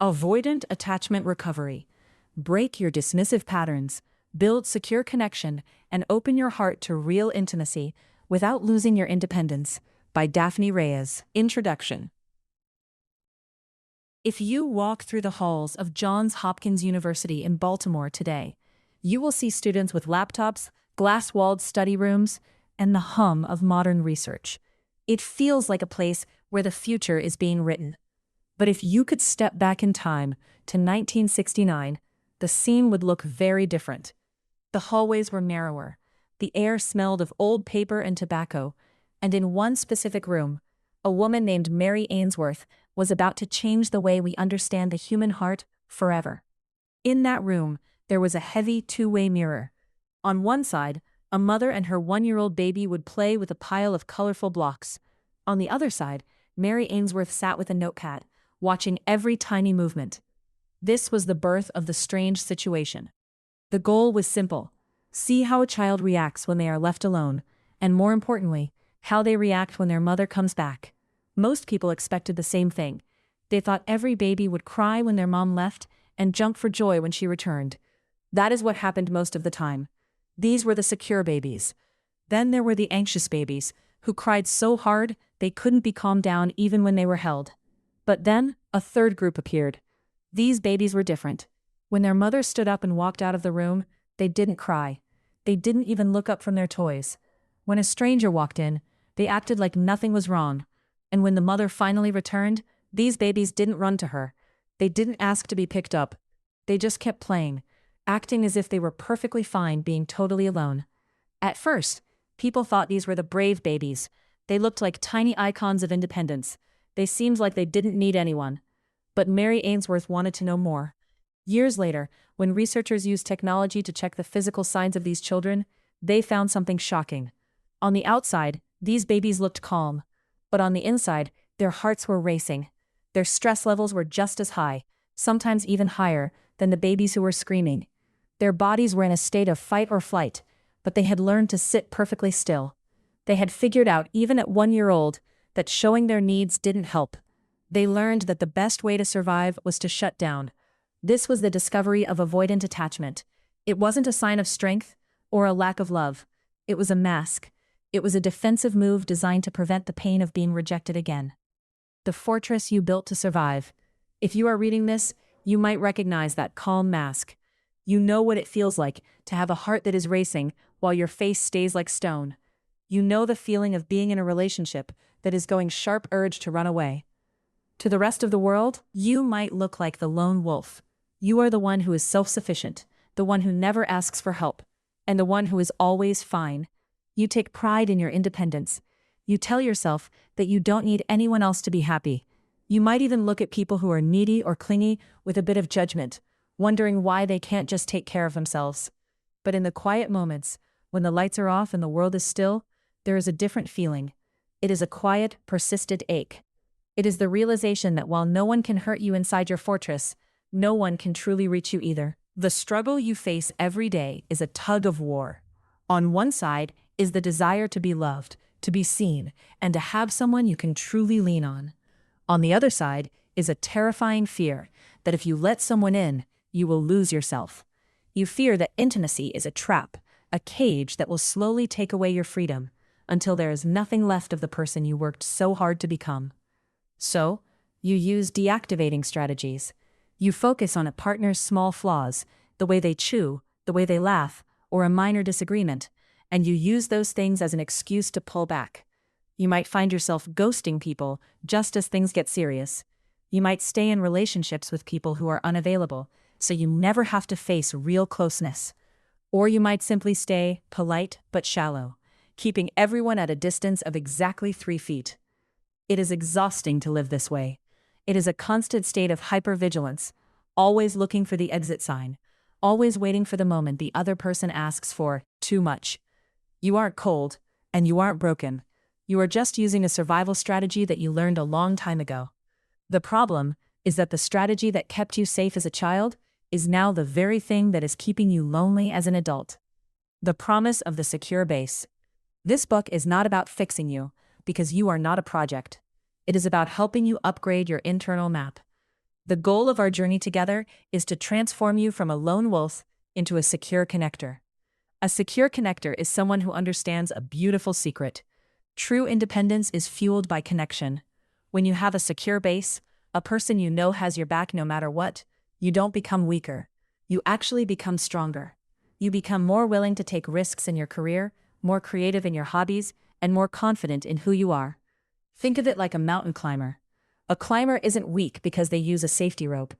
Avoidant attachment recovery. Break your dismissive patterns, build secure connection, and open your heart to real intimacy without losing your independence. By Daphne Reyes. Introduction. If you walk through the halls of Johns Hopkins University in Baltimore today, you will see students with laptops, glass-walled study rooms, and the hum of modern research. It feels like a place where the future is being written. But if you could step back in time to 1969, the scene would look very different. The hallways were narrower, the air smelled of old paper and tobacco, and in one specific room, a woman named Mary Ainsworth was about to change the way we understand the human heart forever. In that room, there was a heavy two-way mirror. On one side, a mother and her one-year-old baby would play with a pile of colorful blocks. On the other side, Mary Ainsworth sat with a notepad, watching every tiny movement. This was the birth of the strange situation. The goal was simple: see how a child reacts when they are left alone, and more importantly, how they react when their mother comes back. Most people expected the same thing. They thought every baby would cry when their mom left and jump for joy when she returned. That is what happened most of the time. These were the secure babies. Then there were the anxious babies, who cried so hard they couldn't be calmed down even when they were held. But then, a third group appeared. These babies were different. When their mother stood up and walked out of the room, they didn't cry. They didn't even look up from their toys. When a stranger walked in, they acted like nothing was wrong. And when the mother finally returned, these babies didn't run to her. They didn't ask to be picked up. They just kept playing, acting as if they were perfectly fine being totally alone. At first, people thought these were the brave babies. They looked like tiny icons of independence. They seemed like they didn't need anyone. But Mary Ainsworth wanted to know more. Years later, when researchers used technology to check the physical signs of these children, they found something shocking. On the outside, these babies looked calm. But on the inside, their hearts were racing. Their stress levels were just as high, sometimes even higher, than the babies who were screaming. Their bodies were in a state of fight or flight, but they had learned to sit perfectly still. They had figured out, even at 1 year old, that showing their needs didn't help. They learned that the best way to survive was to shut down. This was the discovery of avoidant attachment. It wasn't a sign of strength or a lack of love. It was a mask. It was a defensive move designed to prevent the pain of being rejected again. The fortress you built to survive. If you are reading this, you might recognize that calm mask. You know what it feels like to have a heart that is racing while your face stays like stone. You know the feeling of being in a relationship that is going sharp urge to run away. To the rest of the world, you might look like the lone wolf. You are the one who is self-sufficient, the one who never asks for help, and the one who is always fine. You take pride in your independence. You tell yourself that you don't need anyone else to be happy. You might even look at people who are needy or clingy with a bit of judgment, wondering why they can't just take care of themselves. But in the quiet moments, when the lights are off and the world is still, there is a different feeling. It is a quiet, persistent ache. It is the realization that while no one can hurt you inside your fortress, no one can truly reach you either. The struggle you face every day is a tug of war. On one side is the desire to be loved, to be seen, and to have someone you can truly lean on. On the other side is a terrifying fear that if you let someone in, you will lose yourself. You fear that intimacy is a trap, a cage that will slowly take away your freedom until there is nothing left of the person you worked so hard to become. So, you use deactivating strategies. You focus on a partner's small flaws, the way they chew, the way they laugh, or a minor disagreement, and you use those things as an excuse to pull back. You might find yourself ghosting people just as things get serious. You might stay in relationships with people who are unavailable, so you never have to face real closeness. Or you might simply stay polite but shallow, keeping everyone at a distance of exactly 3 feet. It is exhausting to live this way. It is a constant state of hypervigilance, always looking for the exit sign, always waiting for the moment the other person asks for too much. You aren't cold, and you aren't broken. You are just using a survival strategy that you learned a long time ago. The problem is that the strategy that kept you safe as a child is now the very thing that is keeping you lonely as an adult. The promise of the secure base. This book is not about fixing you, because you are not a project. It is about helping you upgrade your internal map. The goal of our journey together is to transform you from a lone wolf into a secure connector. A secure connector is someone who understands a beautiful secret. True independence is fueled by connection. When you have a secure base, a person you know has your back no matter what, you don't become weaker. You actually become stronger. You become more willing to take risks in your career, more creative in your hobbies, and more confident in who you are. Think of it like a mountain climber. A climber isn't weak because they use a safety rope.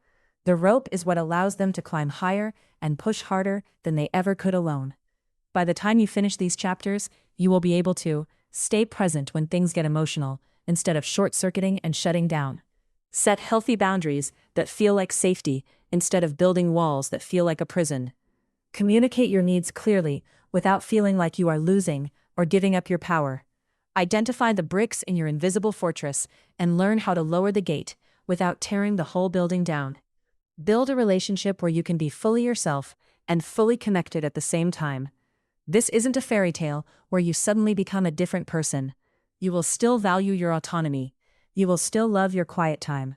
The rope is what allows them to climb higher and push harder than they ever could alone. By the time you finish these chapters, you will be able to stay present when things get emotional instead of short-circuiting and shutting down. Set healthy boundaries that feel like safety instead of building walls that feel like a prison. Communicate your needs clearly without feeling like you are losing or giving up your power. Identify the bricks in your invisible fortress and learn how to lower the gate without tearing the whole building down. Build a relationship where you can be fully yourself and fully connected at the same time. This isn't a fairy tale where you suddenly become a different person. You will still value your autonomy. You will still love your quiet time.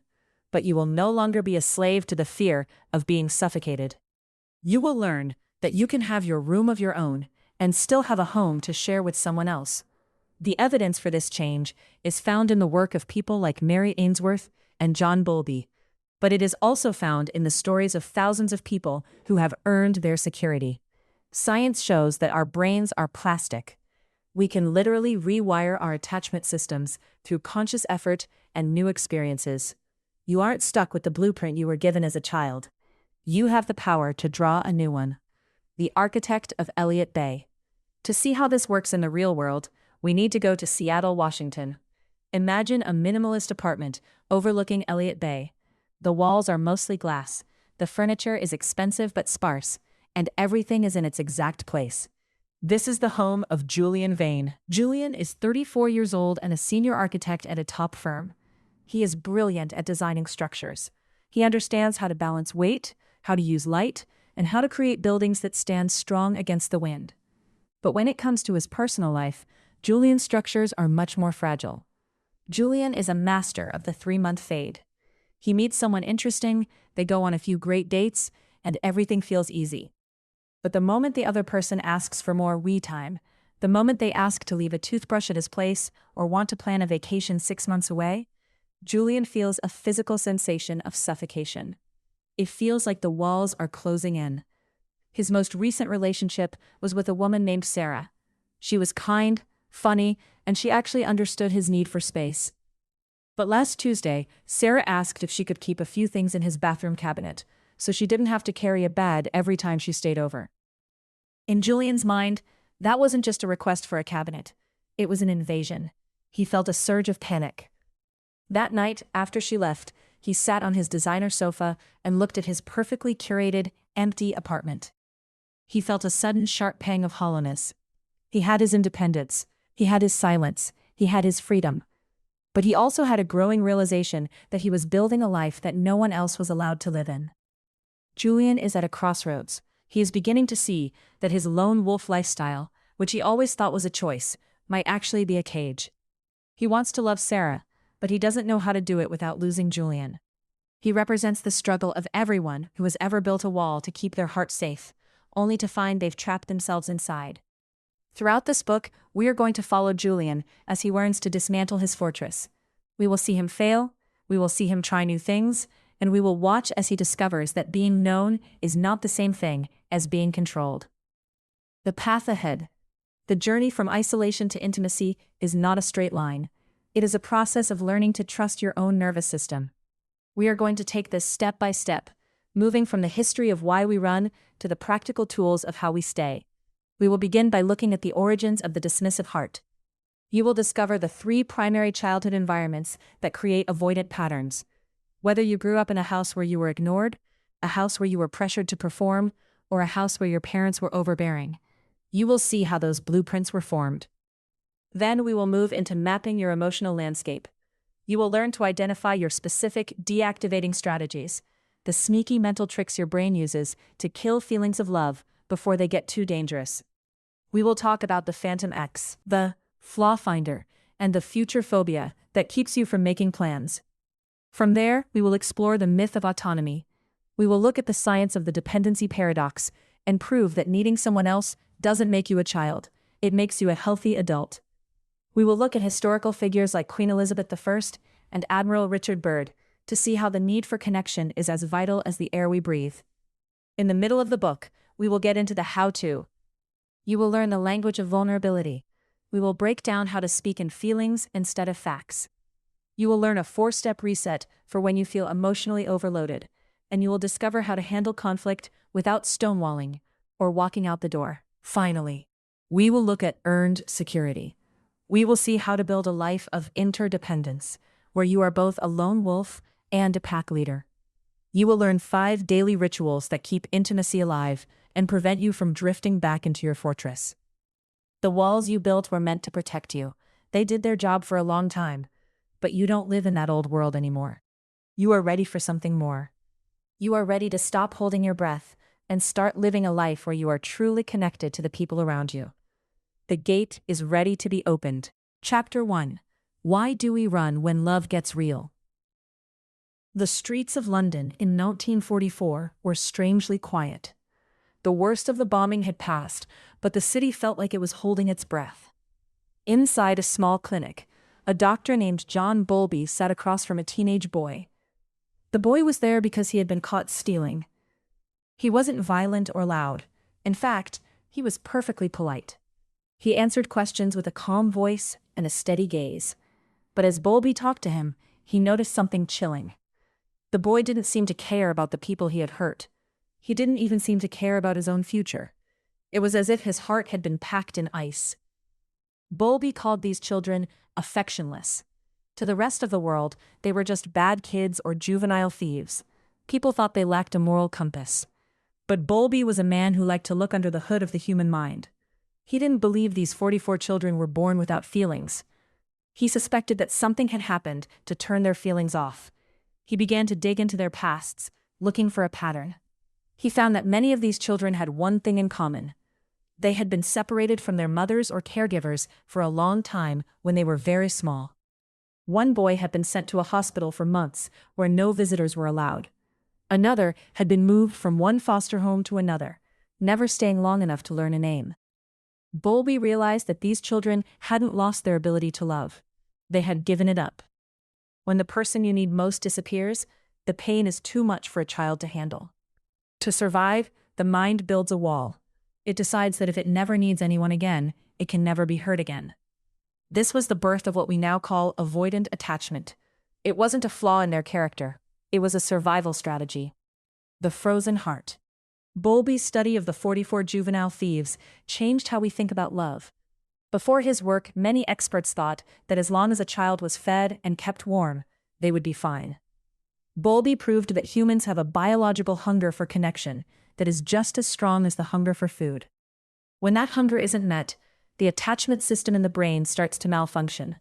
But you will no longer be a slave to the fear of being suffocated. You will learn that you can have your room of your own and still have a home to share with someone else. The evidence for this change is found in the work of people like Mary Ainsworth and John Bowlby, but it is also found in the stories of thousands of people who have earned their security. Science shows that our brains are plastic. We can literally rewire our attachment systems through conscious effort and new experiences. You aren't stuck with the blueprint you were given as a child. You have the power to draw a new one. The Architect of Elliott Bay. To see how this works in the real world, we need to go to Seattle, Washington. Imagine a minimalist apartment overlooking Elliott Bay. The walls are mostly glass, the furniture is expensive but sparse, and everything is in its exact place. This is the home of Julian Vane. Julian is 34 years old and a senior architect at a top firm. He is brilliant at designing structures. He understands how to balance weight, how to use light, and how to create buildings that stand strong against the wind. But when it comes to his personal life, Julian's structures are much more fragile. Julian is a master of the 3-month fade. He meets someone interesting, they go on a few great dates, and everything feels easy. But the moment the other person asks for more we time, the moment they ask to leave a toothbrush at his place or want to plan a vacation 6 months away, Julian feels a physical sensation of suffocation. It feels like the walls are closing in. His most recent relationship was with a woman named Sarah. She was kind, funny, and she actually understood his need for space. But last Tuesday, Sarah asked if she could keep a few things in his bathroom cabinet, so she didn't have to carry a bag every time she stayed over. In Julian's mind, that wasn't just a request for a cabinet. It was an invasion. He felt a surge of panic. That night, after she left, he sat on his designer sofa and looked at his perfectly curated, empty apartment. He felt a sudden sharp pang of hollowness. He had his independence. He had his silence. He had his freedom. But he also had a growing realization that he was building a life that no one else was allowed to live in. Julian is at a crossroads. He is beginning to see that his lone wolf lifestyle, which he always thought was a choice, might actually be a cage. He wants to love Sarah, but he doesn't know how to do it without losing Julian. He represents the struggle of everyone who has ever built a wall to keep their heart safe, only to find they've trapped themselves inside. Throughout this book, we are going to follow Julian as he learns to dismantle his fortress. We will see him fail, we will see him try new things, and we will watch as he discovers that being known is not the same thing as being controlled. The path ahead. The journey from isolation to intimacy is not a straight line. It is a process of learning to trust your own nervous system. We are going to take this step by step, moving from the history of why we run to the practical tools of how we stay. We will begin by looking at the origins of the dismissive heart. You will discover the 3 primary childhood environments that create avoidant patterns. Whether you grew up in a house where you were ignored, a house where you were pressured to perform, or a house where your parents were overbearing, you will see how those blueprints were formed. Then we will move into mapping your emotional landscape. You will learn to identify your specific deactivating strategies, the sneaky mental tricks your brain uses to kill feelings of love before they get too dangerous. We will talk about the Phantom X, the flaw finder, and the future phobia that keeps you from making plans. From there, we will explore the myth of autonomy. We will look at the science of the dependency paradox and prove that needing someone else doesn't make you a child, it makes you a healthy adult. We will look at historical figures like Queen Elizabeth I and Admiral Richard Byrd to see how the need for connection is as vital as the air we breathe. In the middle of the book, we will get into the how-to. You will learn the language of vulnerability. We will break down how to speak in feelings instead of facts. You will learn a 4-step reset for when you feel emotionally overloaded, and you will discover how to handle conflict without stonewalling or walking out the door. Finally, we will look at earned security. We will see how to build a life of interdependence, where you are both a lone wolf and a pack leader. You will learn 5 daily rituals that keep intimacy alive and prevent you from drifting back into your fortress. The walls you built were meant to protect you. They did their job for a long time, but you don't live in that old world anymore. You are ready for something more. You are ready to stop holding your breath and start living a life where you are truly connected to the people around you. The gate is ready to be opened. Chapter 1. Why do we run when love gets real? The streets of London in 1944 were strangely quiet. The worst of the bombing had passed, but the city felt like it was holding its breath. Inside a small clinic, a doctor named John Bowlby sat across from a teenage boy. The boy was there because he had been caught stealing. He wasn't violent or loud. In fact, he was perfectly polite. He answered questions with a calm voice and a steady gaze. But as Bowlby talked to him, he noticed something chilling. The boy didn't seem to care about the people he had hurt. He didn't even seem to care about his own future. It was as if his heart had been packed in ice. Bowlby called these children affectionless. To the rest of the world, they were just bad kids or juvenile thieves. People thought they lacked a moral compass. But Bowlby was a man who liked to look under the hood of the human mind. He didn't believe these 44 children were born without feelings. He suspected that something had happened to turn their feelings off. He began to dig into their pasts, looking for a pattern. He found that many of these children had one thing in common. They had been separated from their mothers or caregivers for a long time when they were very small. One boy had been sent to a hospital for months where no visitors were allowed. Another had been moved from one foster home to another, never staying long enough to learn a name. Bowlby realized that these children hadn't lost their ability to love. They had given it up. When the person you need most disappears, the pain is too much for a child to handle. To survive, the mind builds a wall. It decides that if it never needs anyone again, it can never be hurt again. This was the birth of what we now call avoidant attachment. It wasn't a flaw in their character. It was a survival strategy. The frozen heart. Bowlby's study of the 44 juvenile thieves changed how we think about love. Before his work, many experts thought that as long as a child was fed and kept warm, they would be fine. Bowlby proved that humans have a biological hunger for connection that is just as strong as the hunger for food. When that hunger isn't met, the attachment system in the brain starts to malfunction.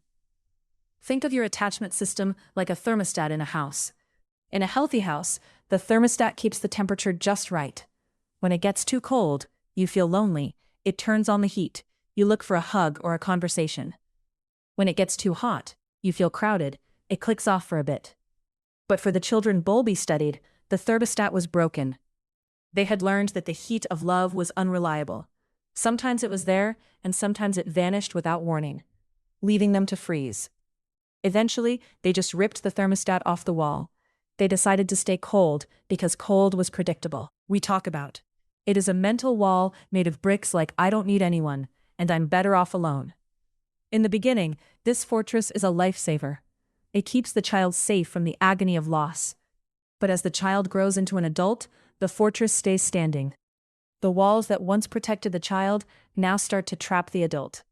Think of your attachment system like a thermostat in a house. In a healthy house, the thermostat keeps the temperature just right. When it gets too cold, you feel lonely. It turns on the heat. You look for a hug or a conversation. When it gets too hot, you feel crowded. It clicks off for a bit. But for the children Bowlby studied, the thermostat was broken. They had learned that the heat of love was unreliable. Sometimes it was there, and sometimes it vanished without warning, leaving them to freeze. Eventually, they just ripped the thermostat off the wall. They decided to stay cold because cold was predictable. We talk about. It is a mental wall made of bricks like I don't need anyone, and I'm better off alone. In the beginning, this fortress is a lifesaver. It keeps the child safe from the agony of loss. But as the child grows into an adult, the fortress stays standing. The walls that once protected the child now start to trap the adult.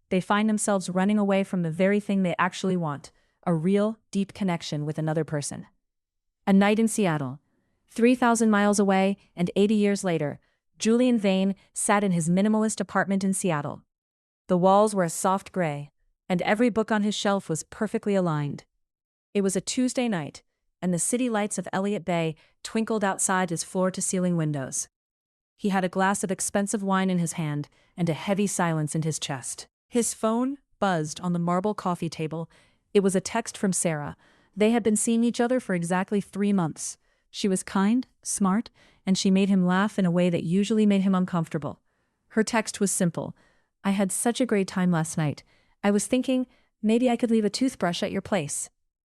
They find themselves running away from the very thing they actually want, a real, deep connection with another person. A night in Seattle. 3,000 miles away and 80 years later, Julian Vane sat in his minimalist apartment in Seattle. The walls were a soft gray, and every book on his shelf was perfectly aligned. It was a Tuesday night, and the city lights of Elliott Bay twinkled outside his floor-to-ceiling windows. He had a glass of expensive wine in his hand and a heavy silence in his chest. His phone buzzed on the marble coffee table. It was a text from Sarah, They had been seeing each other for exactly 3 months. She was kind, smart, and she made him laugh in a way that usually made him uncomfortable. Her text was simple. I had such a great time last night. I was thinking, maybe I could leave a toothbrush at your place.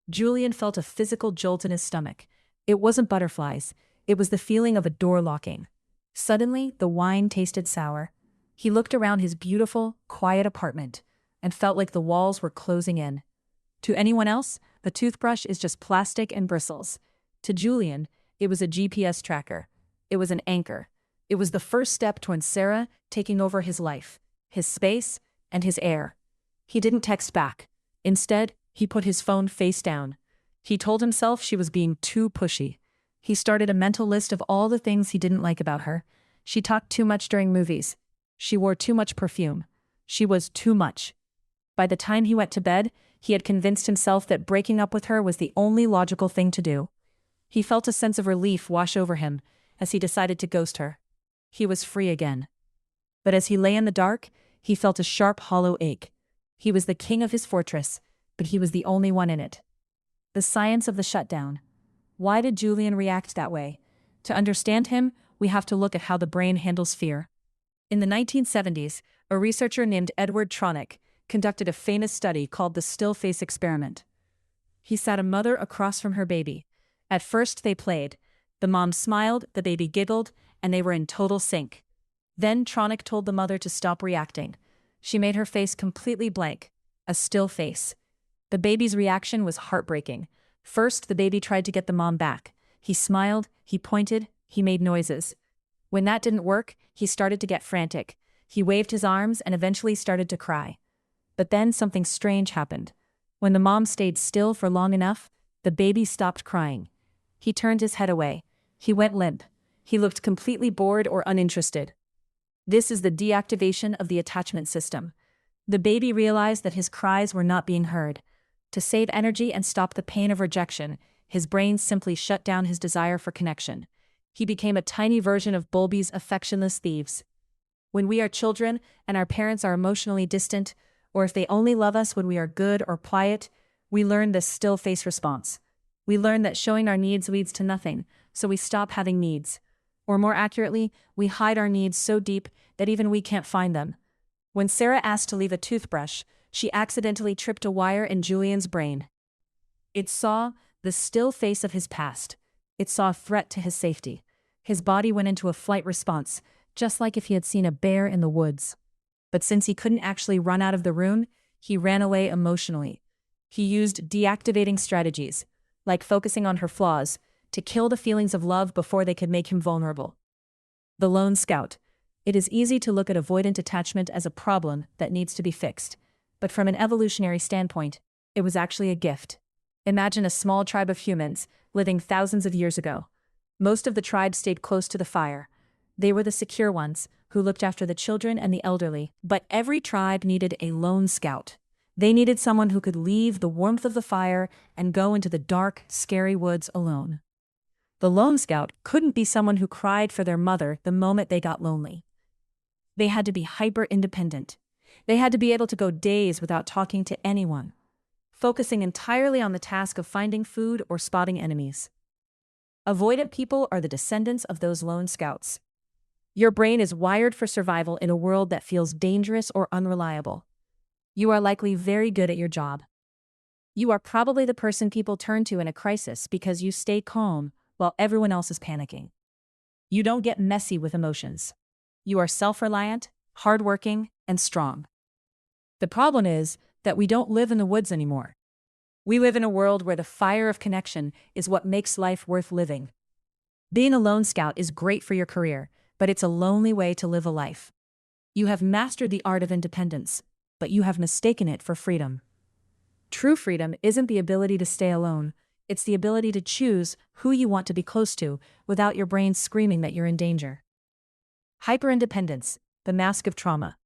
Julian felt a physical jolt in his stomach. It wasn't butterflies. It was the feeling of a door locking. Suddenly, the wine tasted sour. He looked around his beautiful, quiet apartment and felt like the walls were closing in. To anyone else, the toothbrush is just plastic and bristles. To Julian, it was a GPS tracker. It was an anchor. It was the first step toward Sarah taking over his life, his space, and his air. He didn't text back. Instead, he put his phone face down. He told himself she was being too pushy. He started a mental list of all the things he didn't like about her. She talked too much during movies. She wore too much perfume. She was too much. By the time he went to bed, he had convinced himself that breaking up with her was the only logical thing to do. He felt a sense of relief wash over him as he decided to ghost her. He was free again. But as he lay in the dark, he felt a sharp, hollow ache. He was the king of his fortress, but he was the only one in it. The science of the shutdown. Why did Julian react that way? To understand him, we have to look at how the brain handles fear. In the 1970s, a researcher named Edward Tronick conducted a famous study called the still face experiment. He sat a mother across from her baby. At first they played. The mom smiled, the baby giggled, and they were in total sync. Then Tronick told the mother to stop reacting. She made her face completely blank, a still face. The baby's reaction was heartbreaking. First, the baby tried to get the mom back. He smiled, he pointed, he made noises. When that didn't work, he started to get frantic. He waved his arms and eventually started to cry. But then something strange happened. When the mom stayed still for long enough, the baby stopped crying. He turned his head away. He went limp. He looked completely bored or uninterested. This is the deactivation of the attachment system. The baby realized that his cries were not being heard. To save energy and stop the pain of rejection, his brain simply shut down his desire for connection. He became a tiny version of Bulby's affectionless thieves. When we are children and our parents are emotionally distant, or if they only love us when we are good or quiet, we learn this still face response. We learn that showing our needs leads to nothing, so we stop having needs. Or more accurately, we hide our needs so deep that even we can't find them. When Sarah asked to leave a toothbrush, she accidentally tripped a wire in Julian's brain. It saw the still face of his past. It saw a threat to his safety. His body went into a flight response, just like if he had seen a bear in the woods. But since he couldn't actually run out of the room, he ran away emotionally. He used deactivating strategies, like focusing on her flaws, to kill the feelings of love before they could make him vulnerable. The lone scout. It is easy to look at avoidant attachment as a problem that needs to be fixed. But from an evolutionary standpoint, it was actually a gift. Imagine a small tribe of humans living thousands of years ago. Most of the tribe stayed close to the fire. They were the secure ones, who looked after the children and the elderly. But every tribe needed a lone scout. They needed someone who could leave the warmth of the fire and go into the dark, scary woods alone. The lone scout couldn't be someone who cried for their mother the moment they got lonely. They had to be hyper-independent. They had to be able to go days without talking to anyone, focusing entirely on the task of finding food or spotting enemies. Avoidant people are the descendants of those lone scouts. Your brain is wired for survival in a world that feels dangerous or unreliable. You are likely very good at your job. You are probably the person people turn to in a crisis because you stay calm while everyone else is panicking. You don't get messy with emotions. You are self-reliant, hardworking, and strong. The problem is that we don't live in the woods anymore. We live in a world where the fire of connection is what makes life worth living. Being a lone scout is great for your career, but it's a lonely way to live a life. You have mastered the art of independence, but you have mistaken it for freedom. True freedom isn't the ability to stay alone. It's the ability to choose who you want to be close to without your brain screaming that you're in danger. Hyperindependence, the mask of trauma.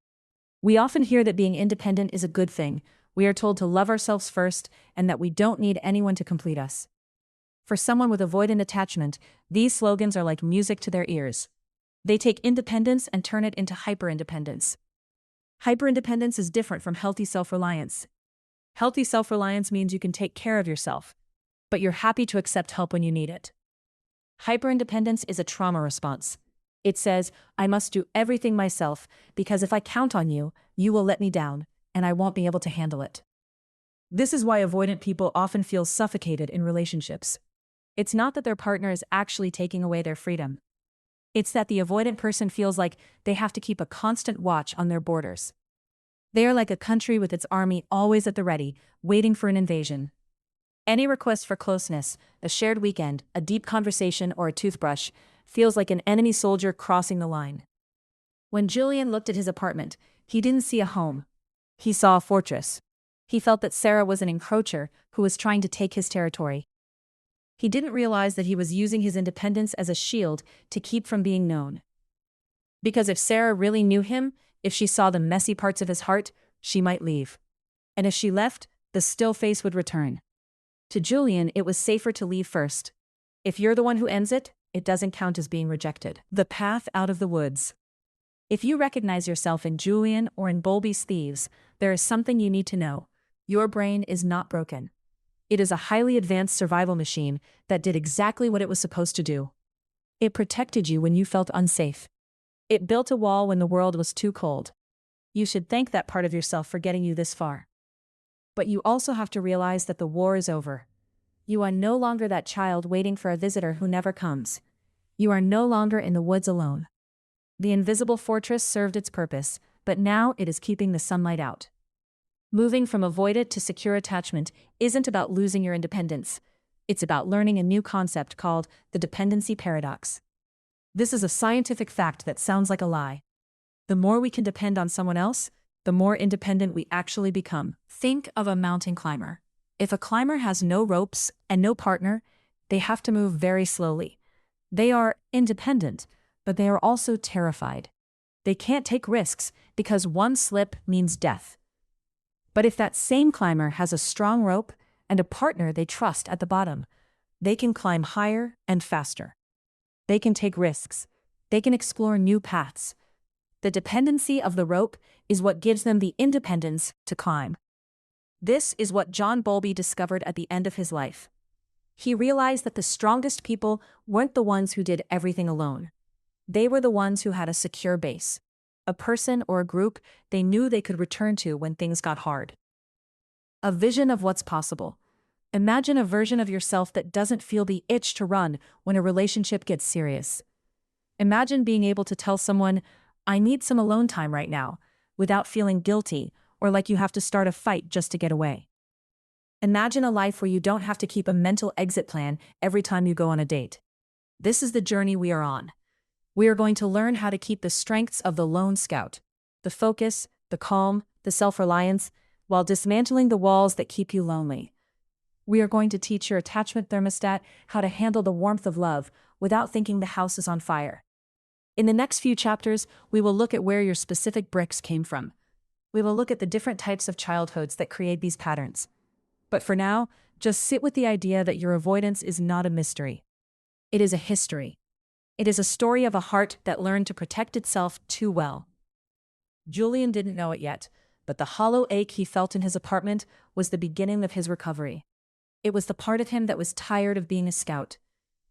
We often hear that being independent is a good thing. We are told to love ourselves first and that we don't need anyone to complete us. For someone with avoidant attachment, these slogans are like music to their ears. They take independence and turn it into hyperindependence. Hyperindependence is different from healthy self-reliance. Healthy self-reliance means you can take care of yourself. but you're happy to accept help when you need it. Hyperindependence is a trauma response. It says, I must do everything myself because if I count on you, you will let me down, and I won't be able to handle it. This is why avoidant people often feel suffocated in relationships. It's not that their partner is actually taking away their freedom. It's that the avoidant person feels like they have to keep a constant watch on their borders. They are like a country with its army always at the ready, waiting for an invasion. Any request for closeness, a shared weekend, a deep conversation, or a toothbrush feels like an enemy soldier crossing the line. When Julian looked at his apartment, he didn't see a home. He saw a fortress. He felt that Sarah was an encroacher who was trying to take his territory. He didn't realize that he was using his independence as a shield to keep from being known. Because if Sarah really knew him, if she saw the messy parts of his heart, she might leave. And if she left, the still face would return. To Julian, it was safer to leave first. If you're the one who ends it, it doesn't count as being rejected. The path out of the woods. If you recognize yourself in Julian or in Bowlby's thieves, there is something you need to know. Your brain is not broken. It is a highly advanced survival machine that did exactly what it was supposed to do. It protected you when you felt unsafe. It built a wall when the world was too cold. You should thank that part of yourself for getting you this far. But you also have to realize that the war is over. You are no longer that child waiting for a visitor who never comes. You are no longer in the woods alone. The invisible fortress served its purpose, but now it is keeping the sunlight out. Moving from avoidant to secure attachment isn't about losing your independence. It's about learning a new concept called the dependency paradox. This is a scientific fact that sounds like a lie. The more we can depend on someone else, the more independent we actually become. Think of a mountain climber. If a climber has no ropes and no partner, they have to move very slowly. They are independent, but they are also terrified. They can't take risks because one slip means death. But if that same climber has a strong rope and a partner they trust at the bottom, they can climb higher and faster. They can take risks. They can explore new paths. The dependency of the rope is what gives them the independence to climb. This is what John Bowlby discovered at the end of his life. He realized that the strongest people weren't the ones who did everything alone. They were the ones who had a secure base, a person or a group they knew they could return to when things got hard. A vision of what's possible. Imagine a version of yourself that doesn't feel the itch to run when a relationship gets serious. Imagine being able to tell someone, I need some alone time right now, without feeling guilty or like you have to start a fight just to get away. Imagine a life where you don't have to keep a mental exit plan every time you go on a date. This is the journey we are on. We are going to learn how to keep the strengths of the lone scout, the focus, the calm, the self-reliance, while dismantling the walls that keep you lonely. We are going to teach your attachment thermostat how to handle the warmth of love without thinking the house is on fire. In the next few chapters, we will look at where your specific bricks came from. We will look at the different types of childhoods that create these patterns. But for now, just sit with the idea that your avoidance is not a mystery. It is a history. It is a story of a heart that learned to protect itself too well. Julian didn't know it yet, but the hollow ache he felt in his apartment was the beginning of his recovery. It was the part of him that was tired of being a scout.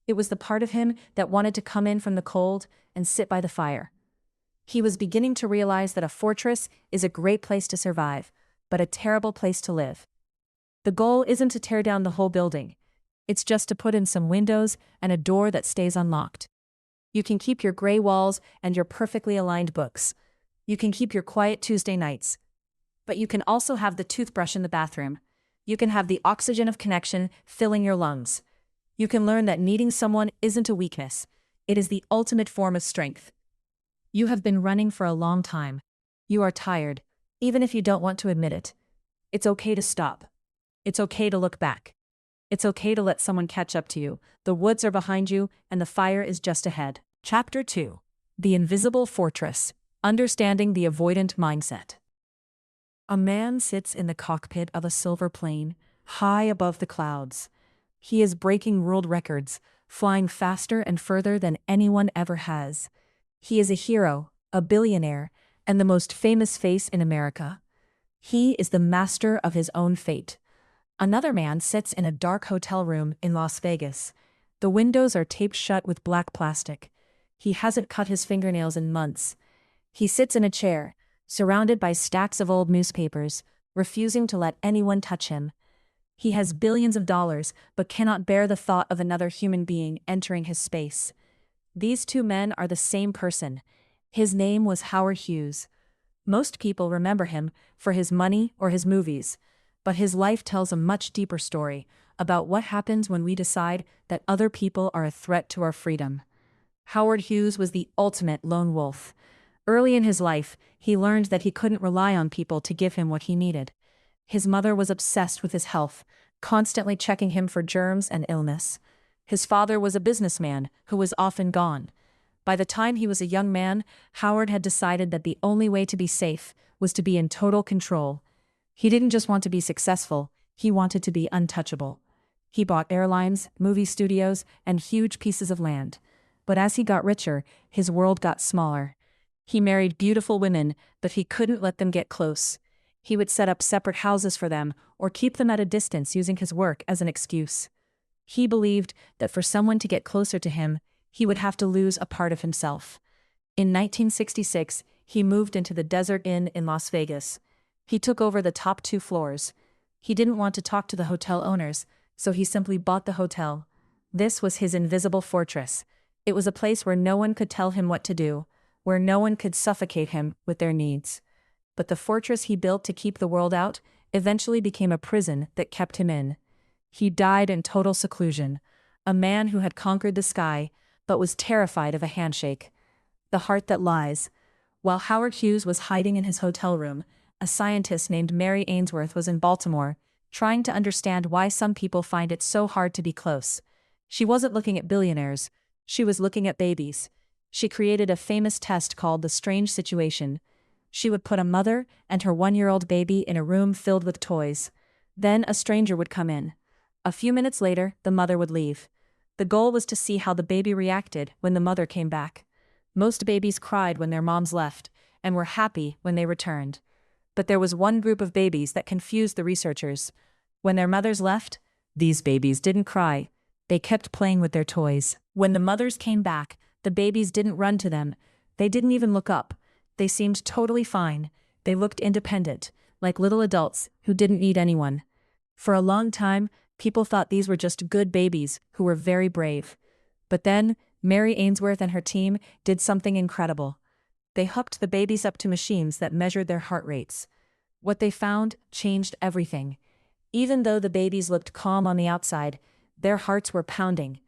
It was the part of him that wanted to come in from the cold and sit by the fire. He was beginning to realize that a fortress is a great place to survive, but a terrible place to live. The goal isn't to tear down the whole building. It's just to put in some windows and a door that stays unlocked. You can keep your gray walls and your perfectly aligned books. You can keep your quiet Tuesday nights. But you can also have the toothbrush in the bathroom. You can have the oxygen of connection filling your lungs. You can learn that needing someone isn't a weakness. It is the ultimate form of strength. You have been running for a long time. You are tired, even if you don't want to admit it. It's okay to stop. It's okay to look back. It's okay to let someone catch up to you. The woods are behind you, and the fire is just ahead. Chapter 2. The Invisible Fortress. Understanding the Avoidant Mindset. A man sits in the cockpit of a silver plane, high above the clouds. He is breaking world records, flying faster and further than anyone ever has. He is a hero, a billionaire, and the most famous face in America. He is the master of his own fate. Another man sits in a dark hotel room in Las Vegas. The windows are taped shut with black plastic. He hasn't cut his fingernails in months. He sits in a chair, surrounded by stacks of old newspapers, refusing to let anyone touch him. He has billions of dollars, but cannot bear the thought of another human being entering his space. These two men are the same person. His name was Howard Hughes. Most people remember him for his money or his movies, but his life tells a much deeper story about what happens when we decide that other people are a threat to our freedom. Howard Hughes was the ultimate lone wolf. Early in his life, he learned that he couldn't rely on people to give him what he needed. His mother was obsessed with his health, constantly checking him for germs and illness. His father was a businessman who was often gone. By the time he was a young man, Howard had decided that the only way to be safe was to be in total control. He didn't just want to be successful, he wanted to be untouchable. He bought airlines, movie studios, and huge pieces of land. But as he got richer, his world got smaller. He married beautiful women, but he couldn't let them get close. He would set up separate houses for them or keep them at a distance using his work as an excuse. He believed that for someone to get closer to him, he would have to lose a part of himself. In 1966, he moved into the Desert Inn in Las Vegas. He took over the top 2 floors. He didn't want to talk to the hotel owners, so he simply bought the hotel. This was his invisible fortress. It was a place where no one could tell him what to do, where no one could suffocate him with their needs. But the fortress he built to keep the world out eventually became a prison that kept him in. He died in total seclusion, a man who had conquered the sky, but was terrified of a handshake. The heart that lies. While Howard Hughes was hiding in his hotel room, a scientist named Mary Ainsworth was in Baltimore, trying to understand why some people find it so hard to be close. She wasn't looking at billionaires, she was looking at babies. She created a famous test called the strange situation. She would put a mother and her 1-year-old baby in a room filled with toys. Then a stranger would come in. A few minutes later, the mother would leave. The goal was to see how the baby reacted when the mother came back. Most babies cried when their moms left, and were happy when they returned. But there was one group of babies that confused the researchers. When their mothers left, these babies didn't cry. They kept playing with their toys. When the mothers came back, the babies didn't run to them. They didn't even look up. They seemed totally fine. They looked independent, like little adults who didn't need anyone. For a long time, people thought these were just good babies who were very brave. But then, Mary Ainsworth and her team did something incredible. They hooked the babies up to machines that measured their heart rates. What they found changed everything. Even though the babies looked calm on the outside, their hearts were pounding.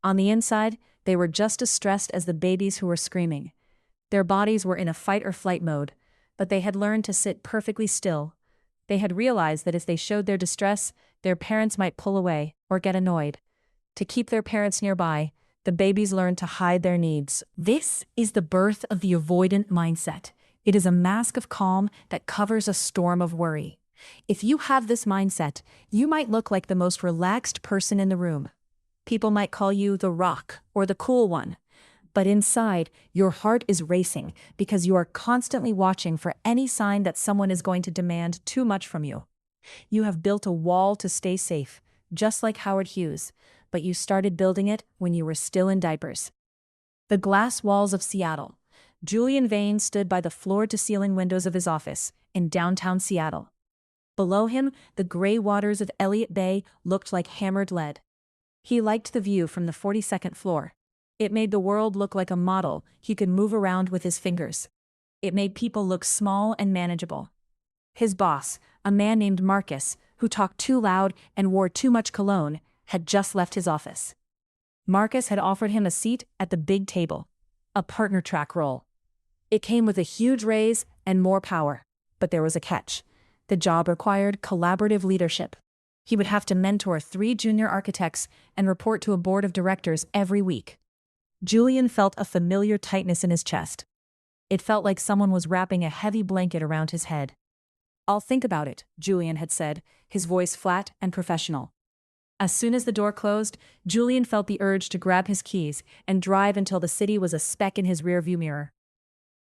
On the inside, they were just as stressed as the babies who were screaming. Their bodies were in a fight or flight mode, but they had learned to sit perfectly still. They had realized that if they showed their distress, their parents might pull away or get annoyed. To keep their parents nearby, the babies learned to hide their needs. This is the birth of the avoidant mindset. It is a mask of calm that covers a storm of worry. If you have this mindset, you might look like the most relaxed person in the room. People might call you the rock or the cool one. But inside, your heart is racing because you are constantly watching for any sign that someone is going to demand too much from you. You have built a wall to stay safe, just like Howard Hughes, but you started building it when you were still in diapers. The glass walls of Seattle. Julian Vane stood by the floor-to-ceiling windows of his office in downtown Seattle. Below him, the gray waters of Elliott Bay looked like hammered lead. He liked the view from the 42nd floor. It made the world look like a model he could move around with his fingers. It made people look small and manageable. His boss, a man named Marcus, who talked too loud and wore too much cologne, had just left his office. Marcus had offered him a seat at the big table, a partner track role. It came with a huge raise and more power, but there was a catch. The job required collaborative leadership. He would have to mentor 3 junior architects and report to a board of directors every week. Julian felt a familiar tightness in his chest. It felt like someone was wrapping a heavy blanket around his head. "I'll think about it," Julian had said, his voice flat and professional. As soon as the door closed, Julian felt the urge to grab his keys and drive until the city was a speck in his rearview mirror.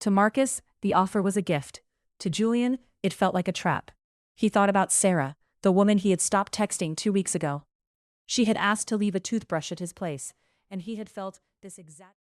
To Marcus, the offer was a gift. To Julian, it felt like a trap. He thought about Sarah, the woman he had stopped texting 2 weeks ago. She had asked to leave a toothbrush at his place, and he had felt this exact